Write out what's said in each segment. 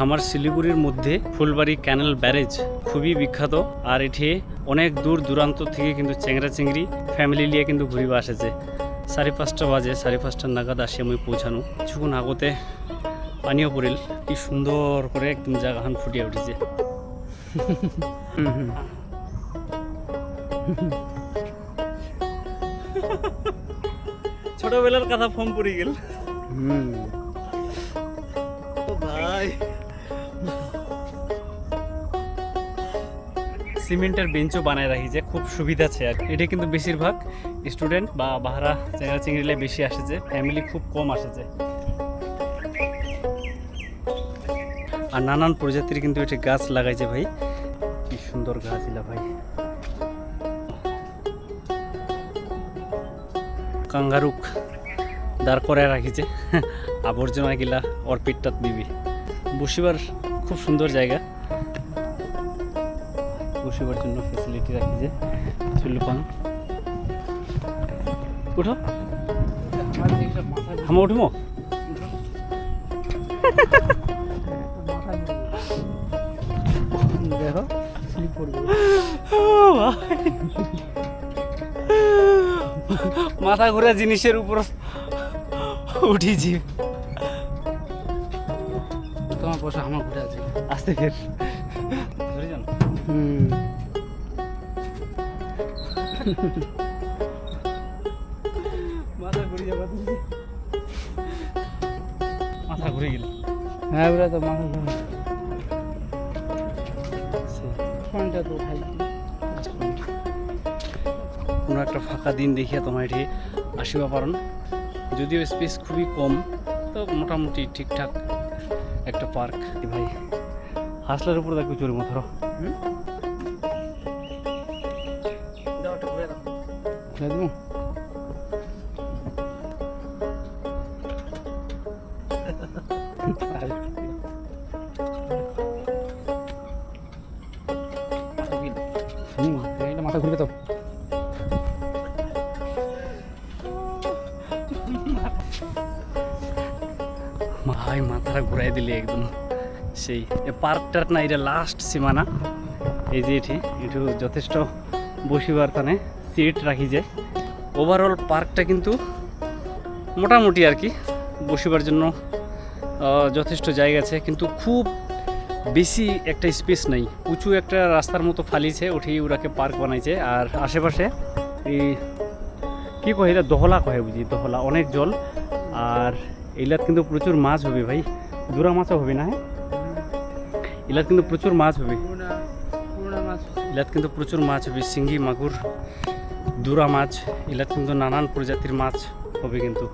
আমার শিলিগুড়ির মধ্যে ফুলবাড়ি ক্যানেল ব্যারেজ খুবই বিখ্যাত। আর এটি অনেক দূর দূরান্ত থেকে কিন্তু চেংরা চেংড়ি ফ্যামিলি নিয়ে কিন্তু ঘুরিবা আসেছে। 5:30 বাজে, 5:30 নাগাদ আসি আমি পৌঁছানো। কিছুক্ষণ আগতে পানীয় পড়িল, কি সুন্দর করে একদম জায়গাখান ফুটিয়ে উঠেছে। ছোটবেলার কথা ফোন পড়ে গেল ভাই। সিমেন্টের বেঞ্চও বানায় রাখিছে, খুব সুবিধা আছে। আর এটা কিন্তু বেশিরভাগ স্টুডেন্ট বা বাহারা চেংড়া চিংড়িলে বেশি আসেছে, ফ্যামিলি খুব কম আসেছে। আর নানান প্রজাতির কিন্তু এটা গাছ লাগাইছে ভাই, কি সুন্দর গাছ ইলা ভাই। কাঙ্গারুক দাঁড় করায় রাখিছে, আবর্জনা গিলা ওর পিঠটাত দিবি। বসিবার খুব সুন্দর জায়গা, বসিবার জন্য ফেসিলিটি রাখিছে। চলু পান উঠো, হামা উঠবো। দেখো স্লিপ করবে, মাথা ঘুরা জিনিসের উপর উঠিছি। তোমার বসে আমার ঘুরে আছে, আস্তে ফের ধরে যান। মাথা ঘুরে যাবা, মাথা ঘুরে গেল। হ্যাঁ ওরা তো মাথা ঘুরে ফোনটা তো ভাই। কোনো একটা ফাঁকা দিন দেখিয়া তোমার এটি আসিবা পারেন। যদিও স্পেস খুবই কম, তো মোটামুটি ঠিকঠাক একটা পার্ক ভাই। হাসলার উপর দেখো চুরি মতো ঘুরে দেবো। মাথা ঘুরবে তো। ভাই মাথাটা ঘুরাই দিলে একদম সেই পার্কটার না, এটা লাস্ট সীমানা। এই যে এটু যথেষ্ট বসিবার কারণে সিট রাখি যায়। ওভারঅল পার্কটা কিন্তু মোটামুটি আর কি বসিবার জন্য যথেষ্ট জায়গা আছে, কিন্তু খুব বেশি একটা স্পেস নাই। উঁচু একটা রাস্তার মতো ফালিছে, উঠেই ওরাকে পার্ক বানাইছে। আর আশেপাশে এই কী কয়, এটা দহলা কহে বুঝি, দহলা, অনেক জল। আর এলাত কিন্তু প্রচুর মাছ হবে ভাই, দুরা মাছও হবে না? হ্যাঁ, এলাত কিন্তু প্রচুর মাছ হবে, এলাত কিন্তু প্রচুর মাছ হবে, শিঙ্গি, মাগুর, দুরা মাছ। এলাত কিন্তু নানান প্রজাতির মাছ হবে কিন্তু।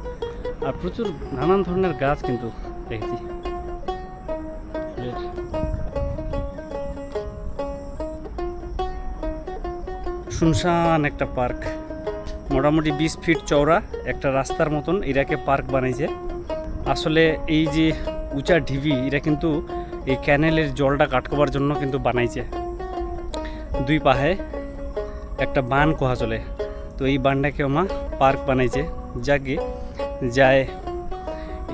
আর প্রচুর নানান ধরনের গাছ কিন্তু দেখছি। শুনশান একটা পার্ক, মোটামুটি 20 ফিট চওড়া একটা রাস্তার মতন এরাকে পার্ক বানাইছে। আসলে এই যে উঁচা ঢিবি, এরা কিন্তু এই ক্যানেলের জলটা কাটকবার জন্য কিন্তু বানাইছে। দুই পাহে একটা বান কোহা চলে, তো এই বানটাকে ওমা পার্ক বানাইছে। যাকে যায়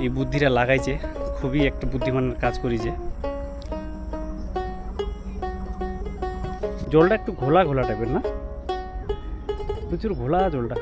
এই বুদ্ধিটা লাগাইছে, খুবই একটা বুদ্ধিমানের কাজ করেছে। জলটা একটু ঘোলা ঘোলা টাইপের না, প্রচুর ঘোলা জলটা।